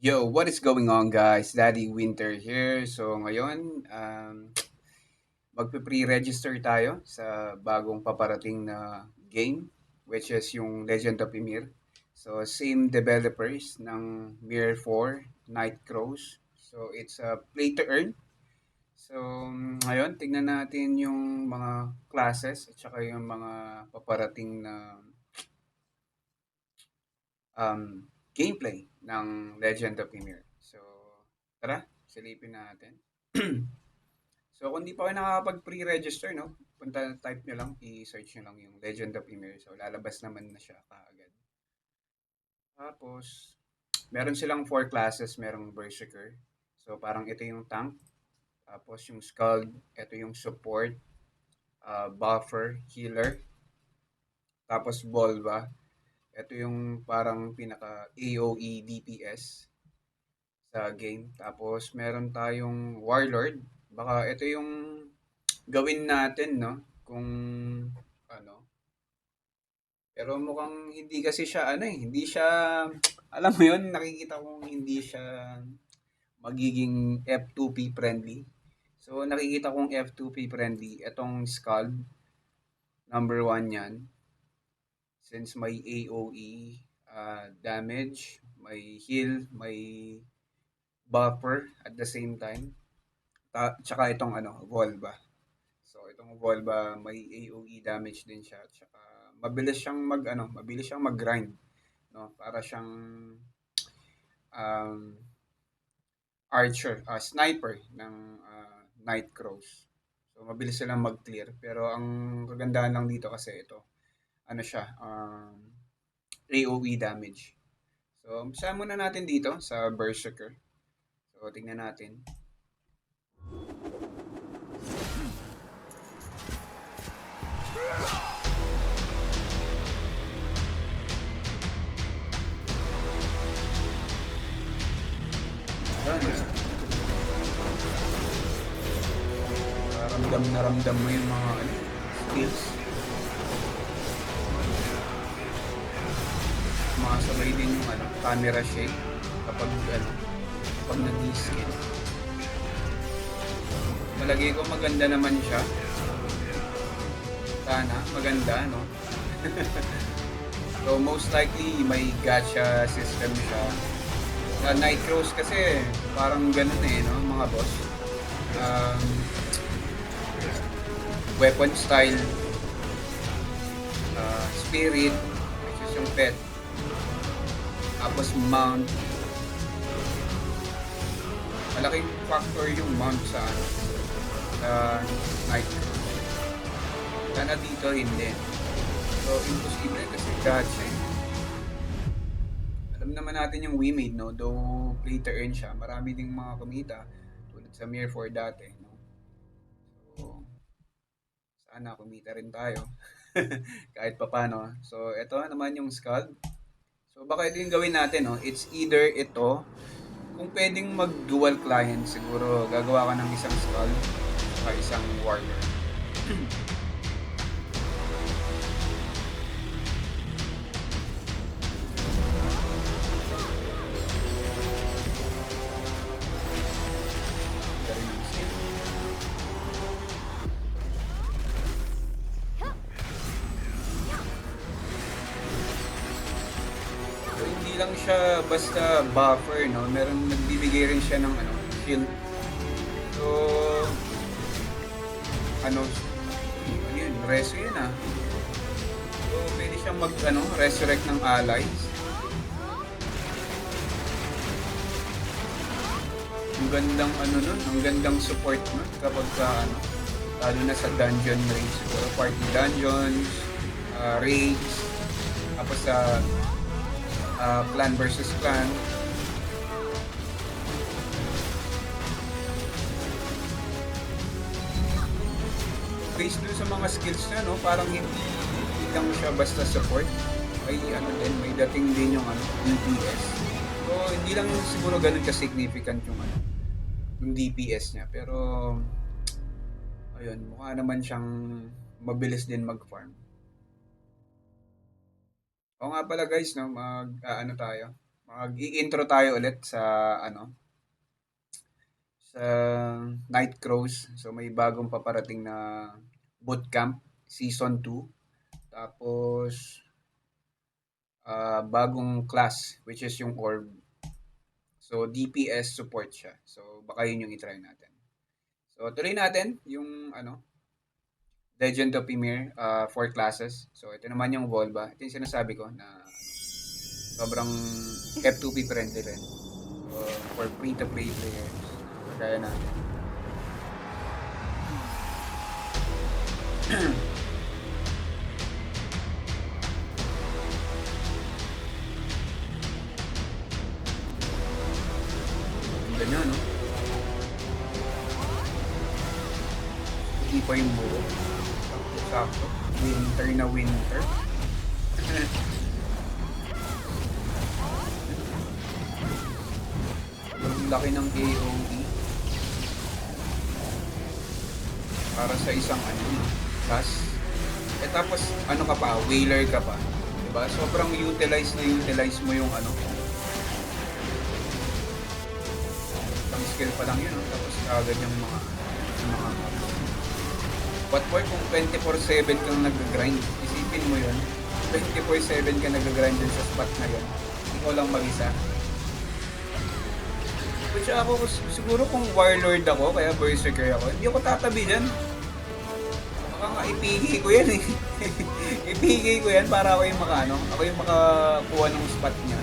Yo, what is going on guys? Daddy Winter here. So ngayon, magpe-pre-register tayo sa bagong paparating na game which is yung Legend of Ymir. So same developers ng Mir 4, Night Crows. So it's a play to earn. So ngayon, tignan natin yung mga classes at saka yung mga paparating na gameplay ng Legend of Ymir. So tara, silipin natin. So kung di pa kayo nakakapag-pre-register, no, type nyo lang, i-search nyo lang yung Legend of Ymir. So lalabas naman na siya kaagad. Tapos, meron silang 4 classes, merong Berserker. So parang ito yung tank. Tapos yung Scald, ito yung support, buffer, healer. Tapos Volva, ito yung parang pinaka AoE DPS sa game. Tapos meron tayong Warlord. Baka ito yung gawin natin, no? Kung ano. Pero mukhang hindi kasi siya ano eh, hindi siya alam mo 'yun, nakikita kong hindi siya magiging F2P friendly. So nakikita kong F2P friendly itong Scald, number 1 'yan. Since may AoE damage, may heal, may buffer at the same time. Tsaka itong ano, Volva. So itong Volva may AoE damage din siya. Tsaka mabilis siyang mag-grind, no? Para siyang um, sniper ng Night Crows. So mabilis silang mag-clear. Pero ang kagandahan lang dito kasi ito, ano siya, AoE damage. So umpisahan muna natin dito sa Berserker. So tingnan natin. Yan. Ramdam na ramdam mo yung mga ano, skills. Makasabay din yung ano, camera shake kapag ano, kapag nag-skill. Malagay ko maganda naman siya. Sana, maganda, no? So, most likely, may gacha system siya. Sa Night Crows kasi, parang ganun eh, no? Mga boss. Um, Weapon style, spirit, which is yung pet. Tapos mount. Malaking factor yung mount sa ano, sa Night Crows. Sana dito hindi. So, imposible kasi gacha eh. Alam naman natin yung WeMade, no? Though play to earn siya, marami ding mga kumita tulad sa Mir 4 dati, no? So, sana kumita rin tayo kahit papano. So, ito naman yung Scald. So, baka ito yung gawin natin, no? It's either ito, kung pwedeng mag-dual client, siguro gagawa ka ng isang Scald at isang Warrior. Galing ng skill. So, hindi lang siya basta buffer, no? Meron nagbibigay rin siya ng ano, shield. So, ano yun, reso yun ah. So, pwede siyang resurrect ng allies. Ang gandang ano nun, ang gandang support nun kapag lalo na sa dungeon raids, siguro party dungeons, raids, tapos sa clan versus clan. Based dun sa mga skills niya, no, parang hindi lang siya basta support. May dating din yung DPS. So, hindi lang siguro ganun ka-significant yung DPS niya. Pero, ayun, mukha naman siyang mabilis din mag-farm. O nga pala guys, no, tayo. Mag-i-intro tayo ulit sa ano, sa Night Crows. So may bagong paparating na bootcamp season 2. Tapos bagong class which is yung orb. So DPS support siya. So baka yun yung i-try natin. So tuloy natin yung ano, Legend of Ymir for classes. So ito naman yung Volba. Ito yung sinasabi ko na ano, sobrang F2P friendly rin. So for free to play players. Kagaya natin. Ganyan, no? Hindi pa yung buo. Sakto. Winter na winter. Ang laki ng AOE para sa isang ano, class. Eh tapos ano ka pa, whaler ka pa. Diba? Sobrang utilize mo yung ano, isang skill pa lang yun, no? Tapos agad yung mga what more kung 24/7 kang nag-grind? Isipin mo yun. 24/7 ka nag-grind dun sa spot na yun. Ikaw lang mag-isa. Which ako, siguro kung warlord ako, kaya berserker ako, hindi ako tatabi dyan. Baka nga ipigay ko yan eh. Ipigay ko yan para ako yung makaano, ako yung makakuha ng spot niya.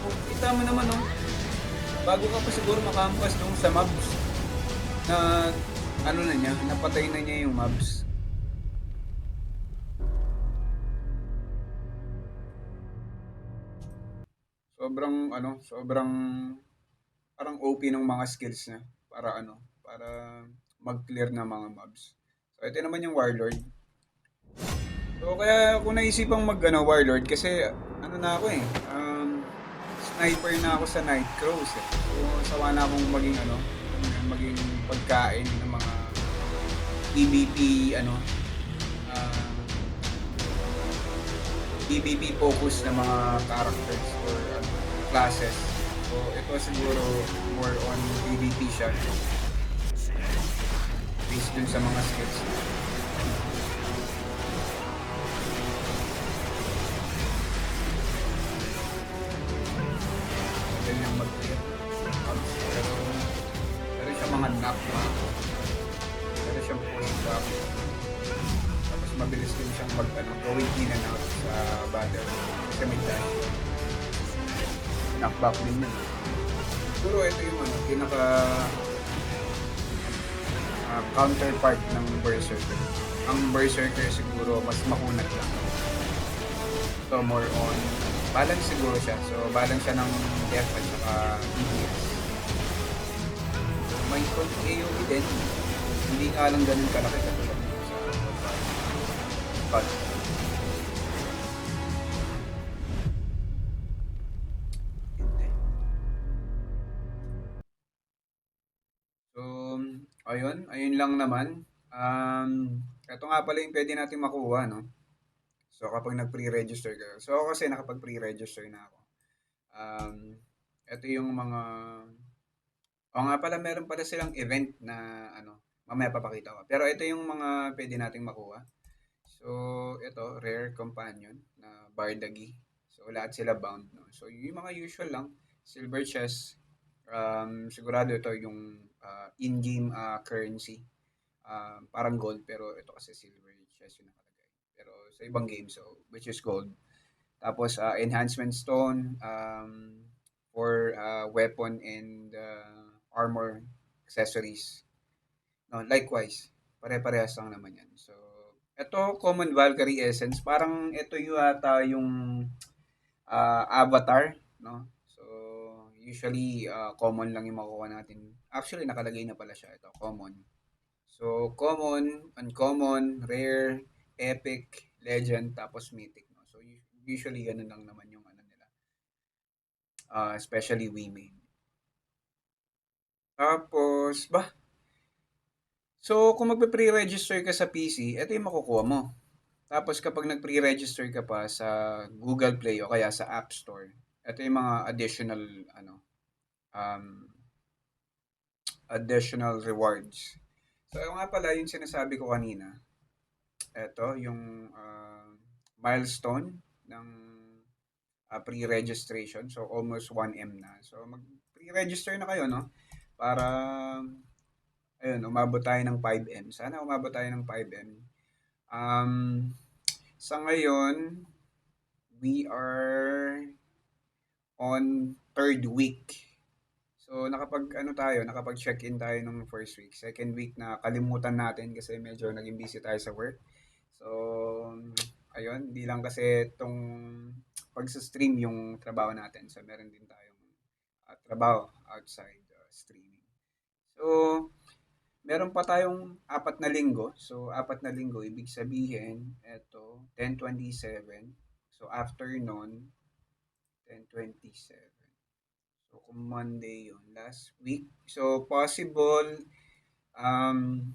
Oh, kita mo naman oh, bago ka pa siguro makampas dun sa mobs na ano na niya, napatay na niya yung mobs. Sobrang parang OP ng mga skills niya para ano, para mag-clear ng mga mobs. So ito naman yung warlord. So kaya ako naisipang mag ano, warlord kasi ano na ako eh, sniper na ako sa Night Crows eh. So sawa na akong maging ano, maging pagkain ng mga PvP ano, uh, PvP focus na mga characters or ano, classes. So ito siguro more on PvP siya based dun sa mga skills. Ganyan mag-clear. Pero siya mga knockback. Pero siyang push back. Tapos mabilis din siyang mag ano, going in and out sa battle. Kasi may dash. Knockback din yun. Siguro ito yung ano, pinaka counterpart ng Berserker. Ang Berserker siguro mas makunat lang. So more on balance siguro siya. So balance siya ng def at saka DPS. May konting AoE din. Hindi nga lang ganun kalaki katulad sa but so ayun lang naman. Ito nga pala yung pwede natin makuha, no? So kapag nag-pre-register ka. So ako kasi nakapag-pre-register na ako. Um, ito yung mga o nga pala meron pala silang event na ano, mamaya papakita ko. Pero ito yung mga pwede nating makuha. So ito, rare companion na Bardagi. So lahat sila bound, no. So yung mga usual lang, silver chest. Sigurado ito yung in-game currency. Parang gold pero ito kasi silver chest yung nakalagay. Pero sa ibang game so which is gold. Tapos enhancement stone for weapon and armor accessories. No, likewise, pare-parehas lang naman 'yan. So, ito common Valkyrie essence, parang ito yung ata yung avatar, no? So, usually common lang yung makukuha natin. Actually, nakalagay na pala siya ito, common. So, common, uncommon, rare, epic, legend, tapos mythic, no? So, usually ganun lang naman yung ano nila. Especially women. Tapos, so kung magpe-pre-register ka sa PC, ito yung makukuha mo. Tapos kapag nag-pre-register ka pa sa Google Play o kaya sa App Store, ito yung mga um, additional rewards. So, yung nga pala, yung sinasabi ko kanina, ito, yung milestone ng pre-registration. So, almost 1M na. So, mag-pre-register na kayo, no? Para, ayun, umabot tayo ng 5M. Sana umabot tayo ng 5M. Um, sa ngayon, we are on third week. So, nakapag-check-in tayo nung first week. Second week na kalimutan natin kasi medyo naging busy tayo sa work. So, ayun, hindi lang kasi itong pag-stream yung trabaho natin. So, meron din tayong trabaho outside streaming. So, meron pa tayong 4 na linggo. So, 4 na linggo, ibig sabihin, eto, 10/27. So, after nun, 10/27. So, kung Monday yun, last week. So, possible, um,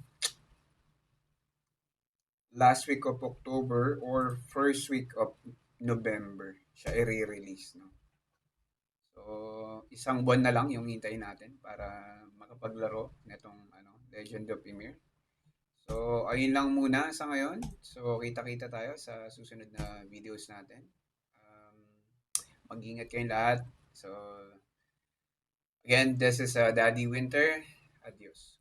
last week of October or first week of November siya i-release, no? So, isang buwan na lang yung hintayin natin para makapaglaro nitong Legend of Emir. So, ayun lang muna sa ngayon. So, kita-kita tayo sa susunod na videos natin. Um, Mag-ingat kayong lahat. So, again, this is Daddy Winter. Adios.